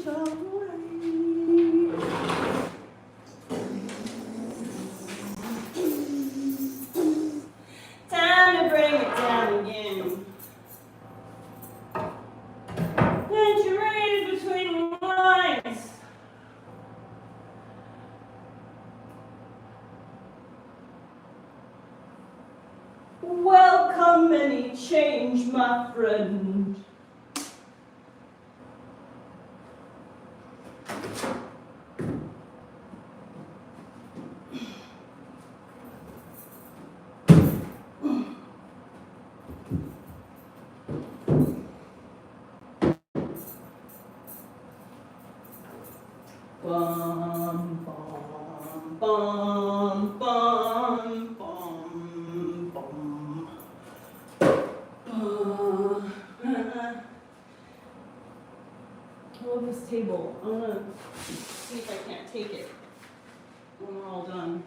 Time to bring it down again. And you read between the lines. Welcome any change, my friend. Bum, bum, bum, bum, bum, bum. I love this table. I'm gonna see if I can't take it when we're all done.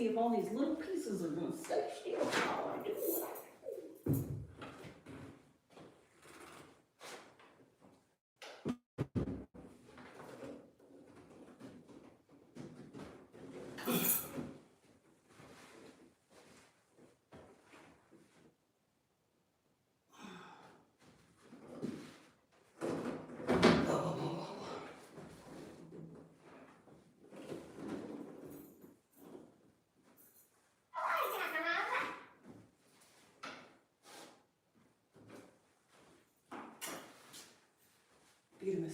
see if all these little pieces are gonna stay still while I do what I do. Beautiful.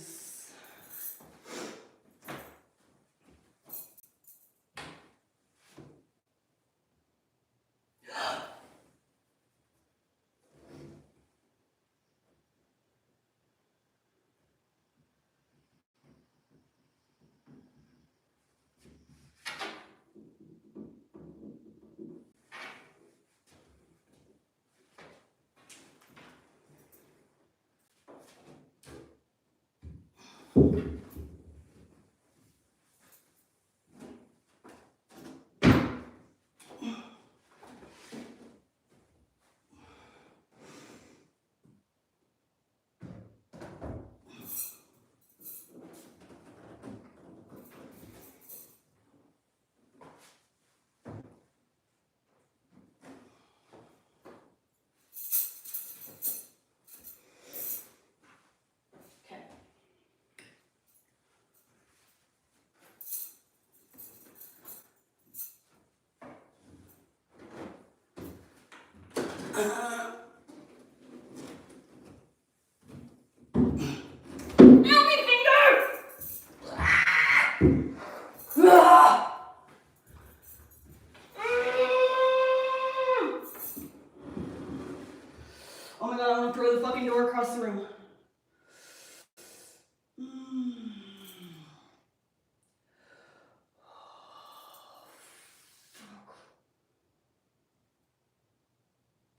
Oh my god, I'm gonna throw the fucking door across the room.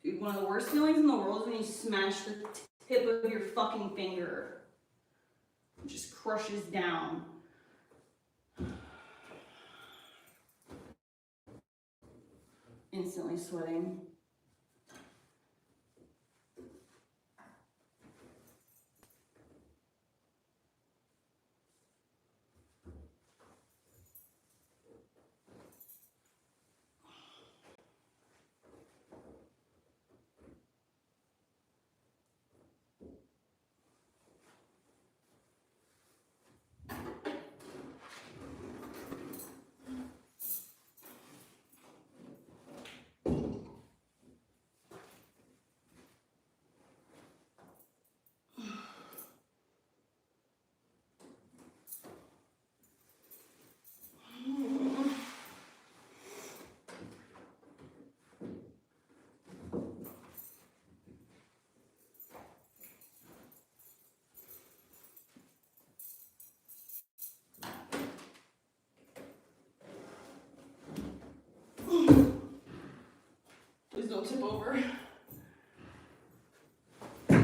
Dude, one of the worst feelings in the world is when you smash the tip of your fucking finger. It just crushes down. Instantly sweating. Please don't tip over. Put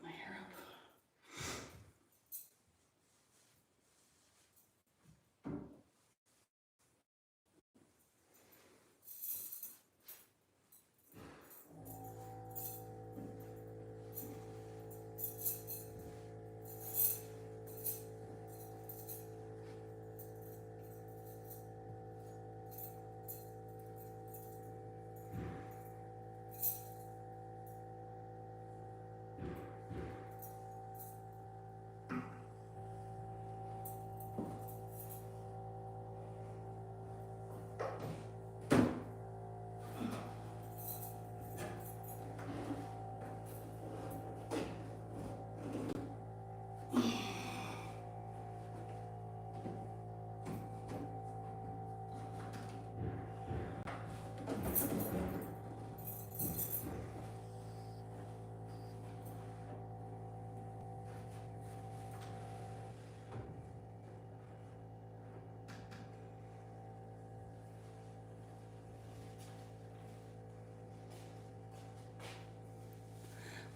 my hair up.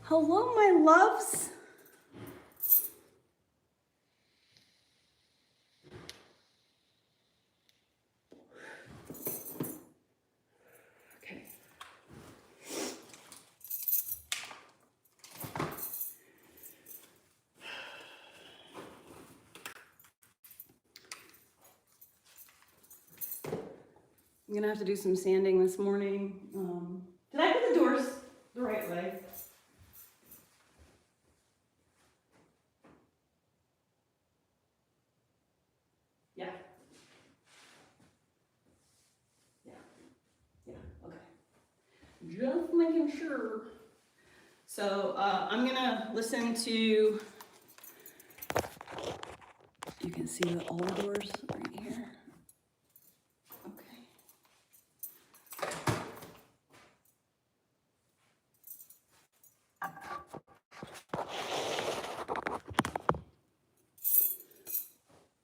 Hello, my loves. I'm gonna have to do some sanding this morning. Did I put the doors the right way? Yeah. Yeah, okay. Just making sure. So I'm gonna listen to, you can see all the doors right here. Okay.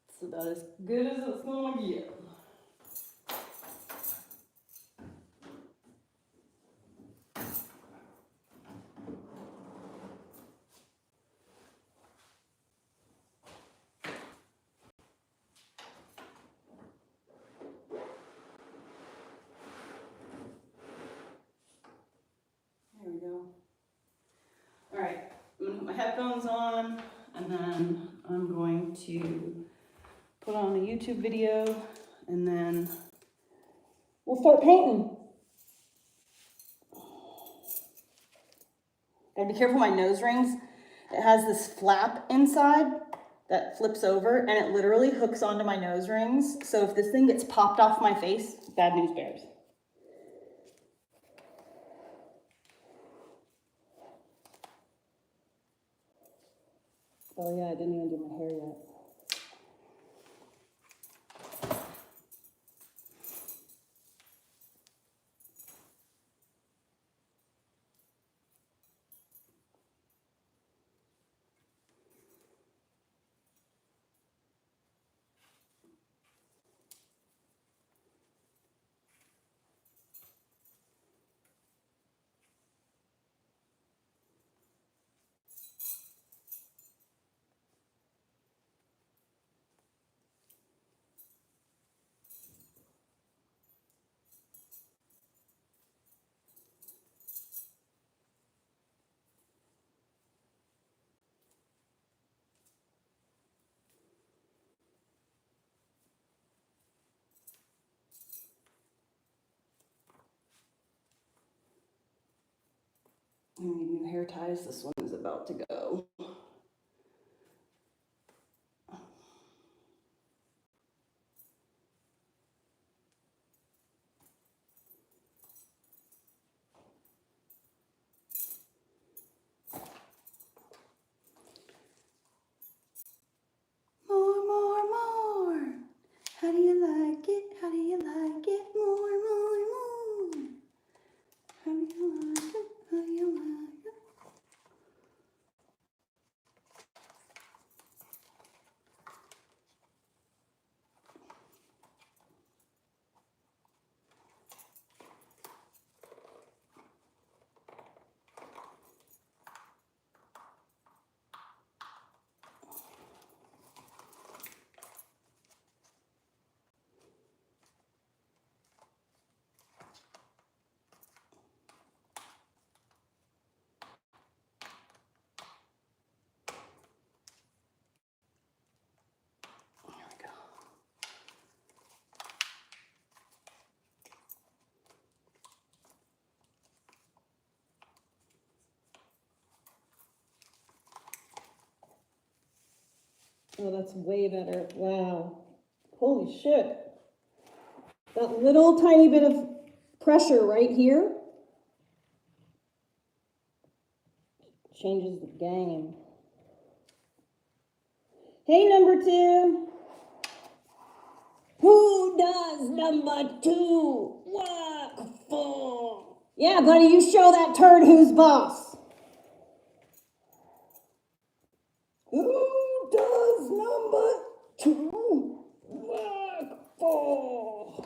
It's about as good as it's gonna get. There we go. All right, I'm gonna put my headphones on, and then I'm going to put on a YouTube video, and then we'll start painting. Gotta be careful my nose rings. It has this flap inside that flips over, and it literally hooks onto my nose rings. So if this thing gets popped off my face, bad news bears. Oh yeah, I didn't even do my hair yet. I need new hair ties. This one is about to go. More, more, more. How do you like it? How do you like it? More, more, more. How do you like it? How do you like it? There we go. Oh, that's way better. Wow. Holy shit. That little tiny bit of pressure right here changes the game. Hey, number 2. Who does number 2 work for? Yeah, buddy, you show that turd who's boss. Who does number 2 work for?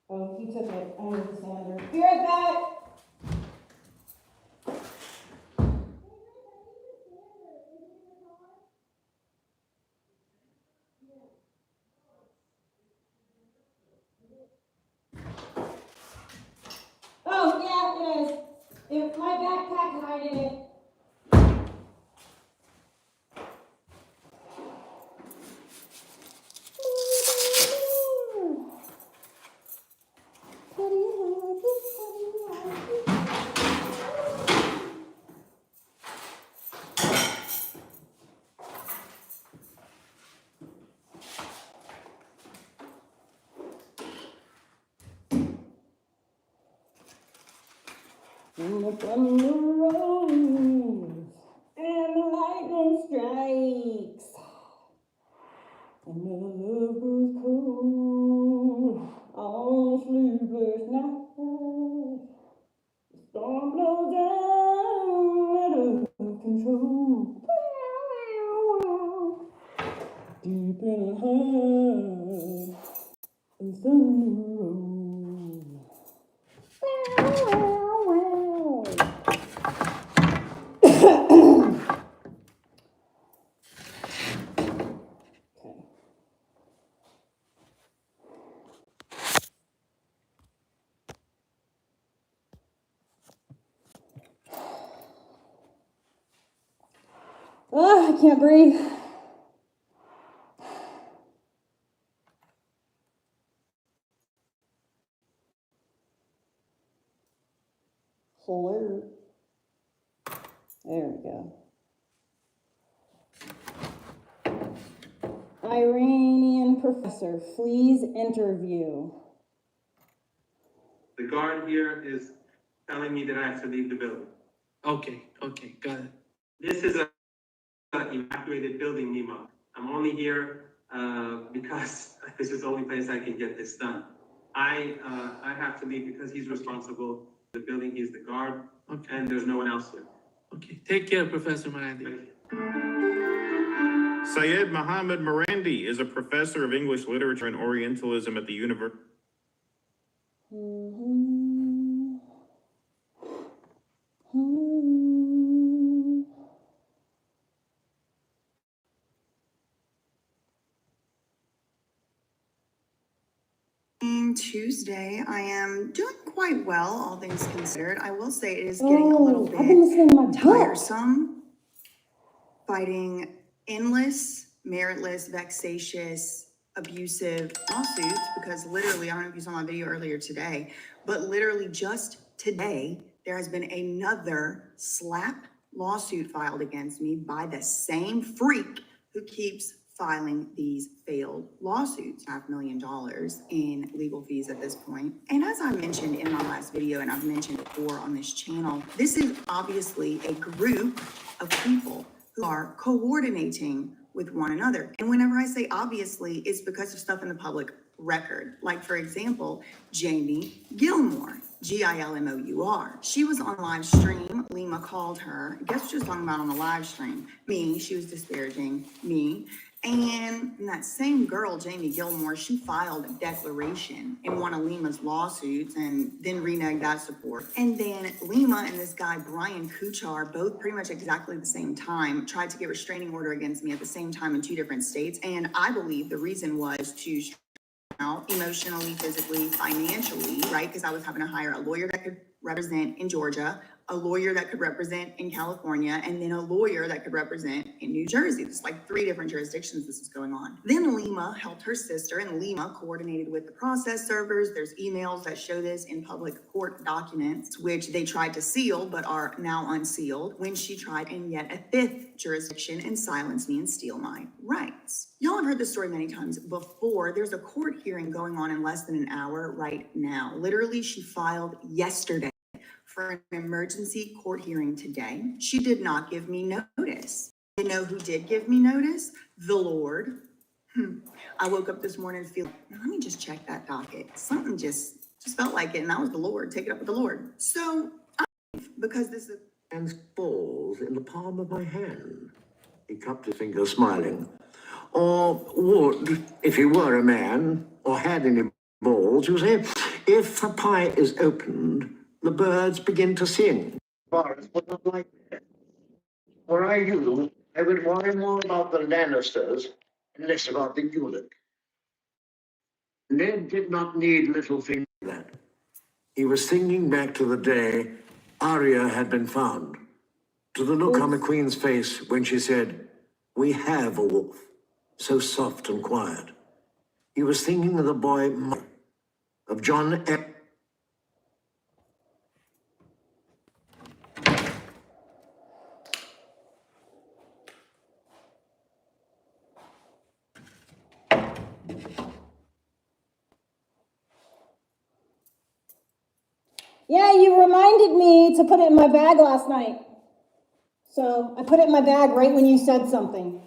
Oh, he took it. I need the sander. Be right back. Oh, yeah, it is. If my backpack hiding it. And the thunder rolls, and the lightning strikes, and the love grows cold on a sleepless night. The storm blows out of control. Deep in a heart, and thunder rolls. Oh, I can't breathe. Hello. There we go. Iranian professor, please interview. The guard here is telling me that I have to leave the building. Okay, got it. This is an evacuated building, Nima. I'm only here because this is the only place I can get this done. I have to leave because he's responsible for the building. He's the guard, and there's no one else here. Okay, take care, Professor Mirandi. Syed Mohammed Mirandi is a professor of English literature and Orientalism at the University. Tuesday, I am doing quite well, all things considered. I will say it is getting a little bit tiresome, fighting endless, meritless, vexatious, abusive lawsuits, because literally, I don't know if you saw my video earlier today, but literally just today, there has been another slap lawsuit filed against me by the same freak who keeps filing these failed lawsuits, $500,000 in legal fees at this point. And as I mentioned in my last video, and I've mentioned before on this channel, this is obviously a group of people who are coordinating with one another. And whenever I say obviously, it's because of stuff in the public record. Like, for example, Jamie Gilmore, Gilmour. She was on live stream. Lima called her. Guess what she was talking about on the live stream? Me. She was disparaging me. And that same girl, Jamie Gilmore, she filed a declaration in one of Lima's lawsuits and then reneged that support. And then Lima and this guy, Brian Kuchar, both pretty much exactly the same time, tried to get restraining order against me at the same time in 2 different states. And I believe the reason was to out emotionally, physically, financially, right? Because I was having to hire a lawyer that could represent in Georgia, a lawyer that could represent in California, and then a lawyer that could represent in New Jersey. It's like 3 different jurisdictions this is going on. Then Lima helped her sister, and Lima coordinated with the process servers. There's emails that show this in public court documents, which they tried to seal, but are now unsealed, when she tried in yet a 5th jurisdiction and silence me and steal my rights. Y'all have heard this story many times before. There's a court hearing going on in less than an hour right now. Literally, she filed yesterday for an emergency court hearing today. She did not give me notice. You know who did give me notice? The Lord. I woke up this morning and feel, let me just check that docket. Something just felt like it, and that was the Lord. Take it up with the Lord. So, because this is... Hands balls in the palm of my hand. He cupped his finger, smiling. Or would, if he were a man, or had any balls, you say, if a pie is opened, the birds begin to sing. Boris would not like that. Were I you, I would worry more about the Lannisters and less about the eunuch. Ned did not need little things like that. He was thinking back to the day Arya had been found, to the look on the Queen's face when she said, "We have a wolf, so soft and quiet." He was thinking of the boy, of John F. Yeah, you were reminded me to put it in my bag last night. So I put it in my bag right when you said something.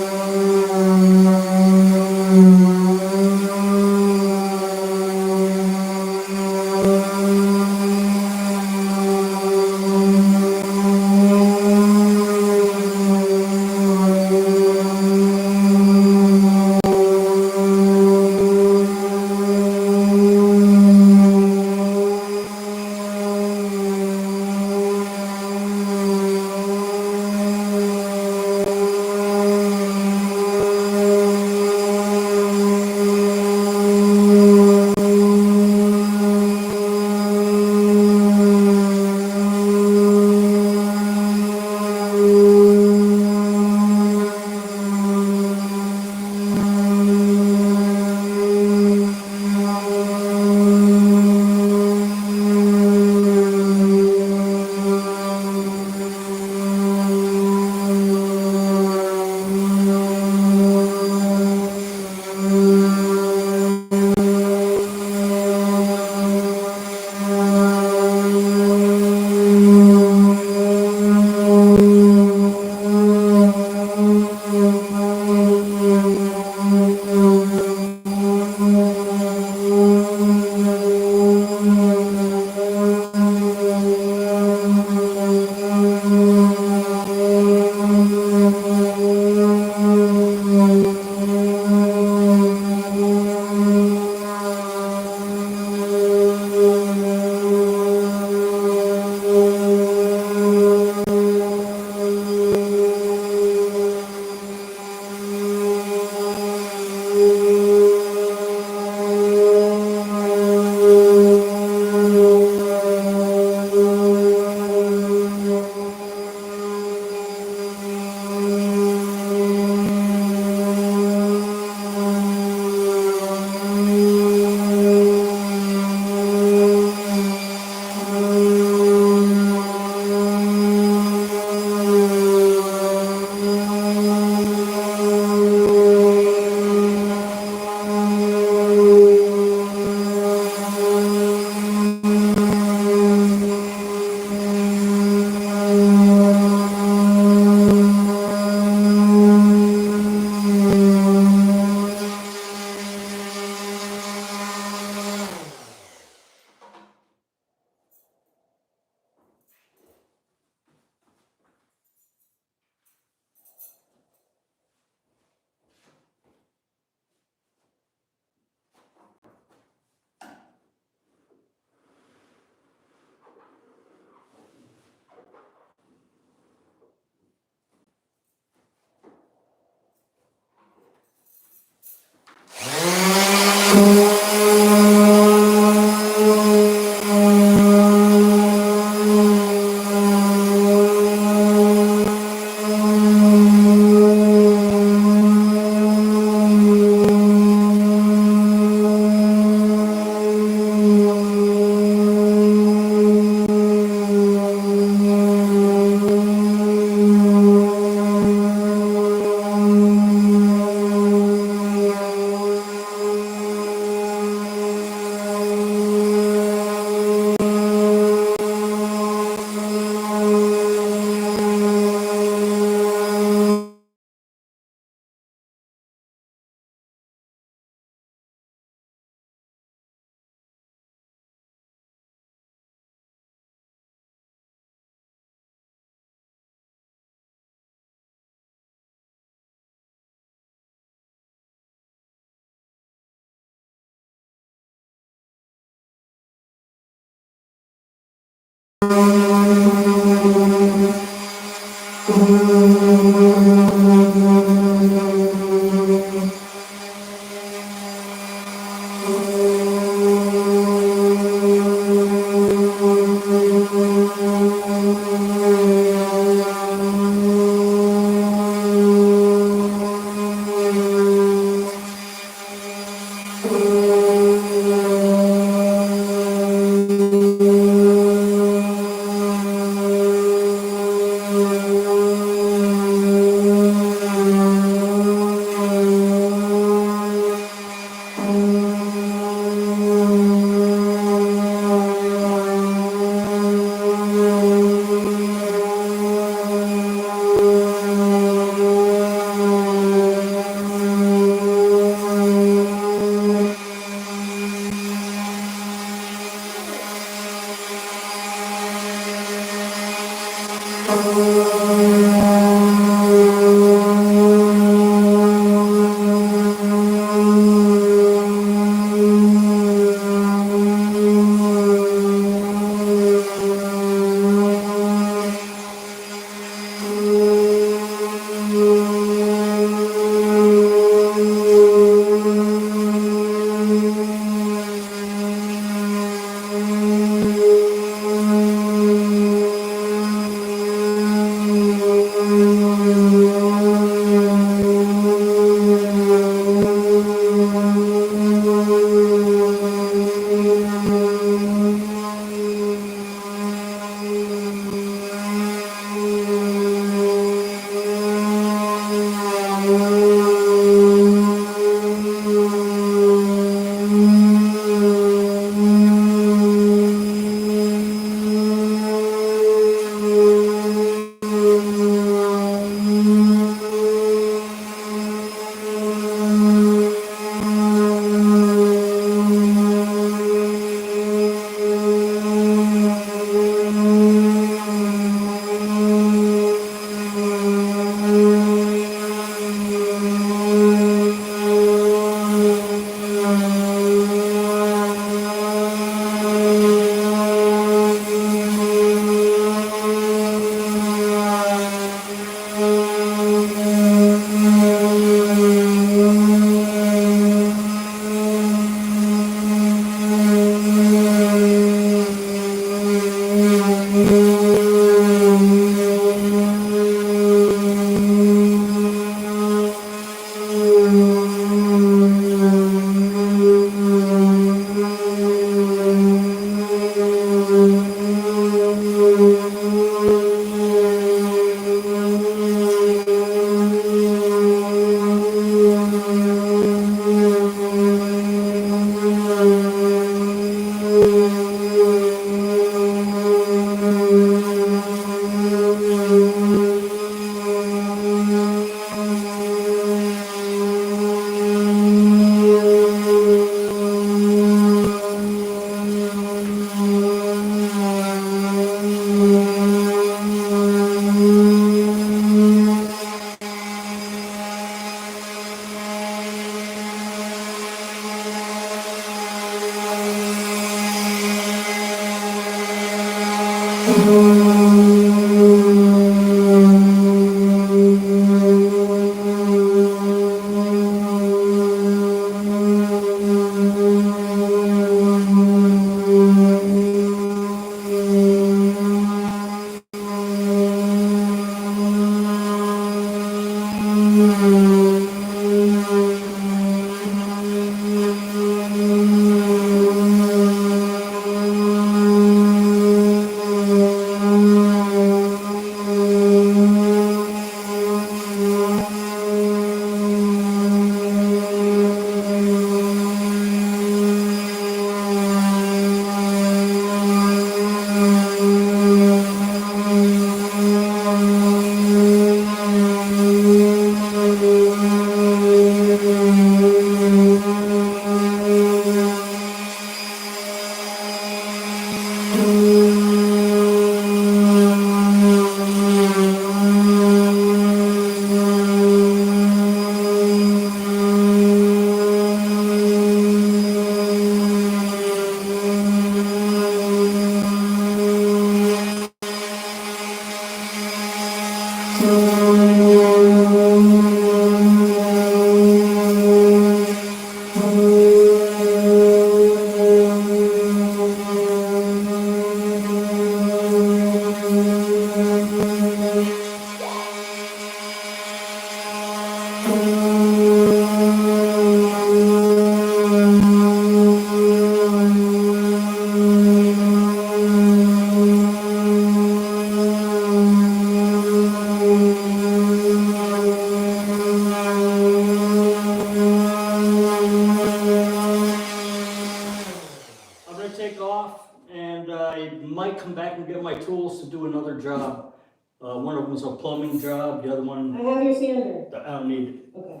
I'm gonna take off, and I might come back and get my tools to do another job. One of them's a plumbing job, the other I one, have your sander. I don't need it. Okay.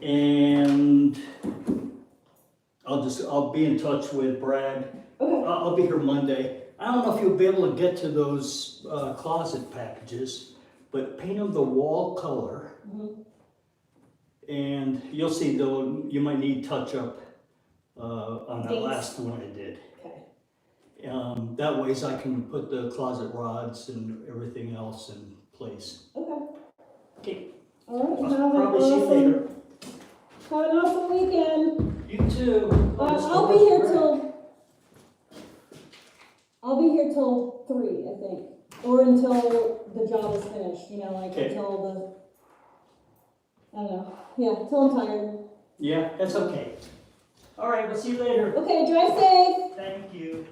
And I'll be in touch with Brad. Okay. I'll be here Monday. I don't know if you'll be able to get to those closet packages, but paint them the wall color. Mhm. And you'll see though, you might need touch up on that Thanks. last one I did. Okay. That ways I can put the closet rods and everything else in place. Okay. Okay, All right. I'll probably see you later. Have an awesome weekend. You too. I'll be here till. I'll be here till 3, I think, or until the job is finished. You know, like Okay. until the. I don't know. Yeah, till I'm tired. Yeah, that's okay. All right, we'll see you later. Okay, drive safe. Thank you.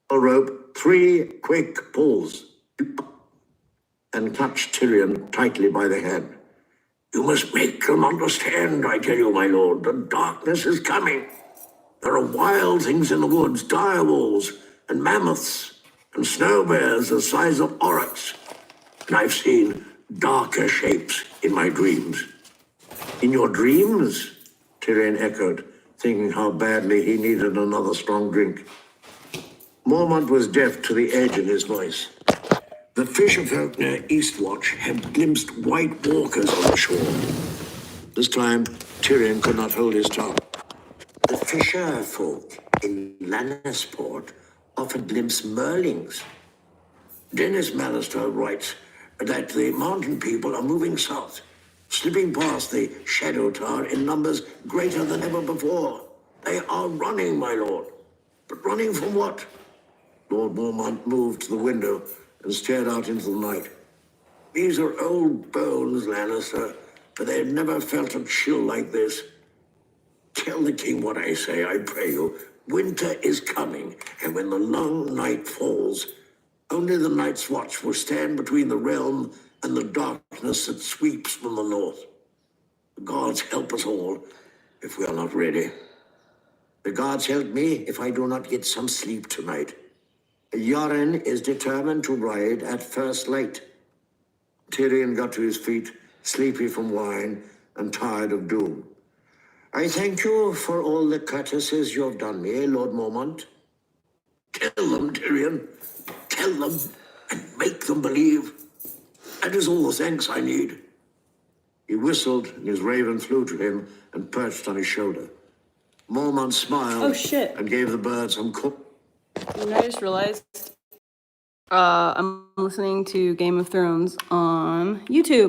A rope, 3 quick pulls, and clutch Tyrion tightly by the hand. You must make them understand, I tell you, my lord. The darkness is coming. There are wild things in the woods, dire wolves, and mammoths, and snow bears the size of aurochs. And I've seen darker shapes in my dreams. In your dreams? Tyrion echoed, thinking how badly he needed another strong drink. Mormont was deaf to the edge in his voice. The fisherfolk near Eastwatch had glimpsed white walkers on the shore. This time, Tyrion could not hold his tongue. The fisherfolk in Lannisport often glimpse merlings. Dennis Mallister writes that the mountain people are moving south, slipping past the Shadow Tower in numbers greater than ever before. They are running, my lord. But running from what? Lord Mormont moved to the window and stared out into the night. These are old bones, Lannister, but they've never felt a chill like this. Tell the king what I say, I pray you. Winter is coming, and when the long night falls, only the night's watch will stand between the realm and the darkness that sweeps from the north. The gods help us all if we are not ready. The gods help me if I do not get some sleep tonight. Yaren is determined to ride at first light. Tyrion got to his feet, sleepy from wine and tired of doom. I thank you for all the courtesies you have done me, Lord Mormont. Tell them, Tyrion. Tell them and make them believe. That is all the thanks I need. He whistled, and his raven flew to him and perched on his shoulder. Mormont smiled Oh, shit. and gave the bird some And I just realized I'm listening to Game of Thrones on YouTube.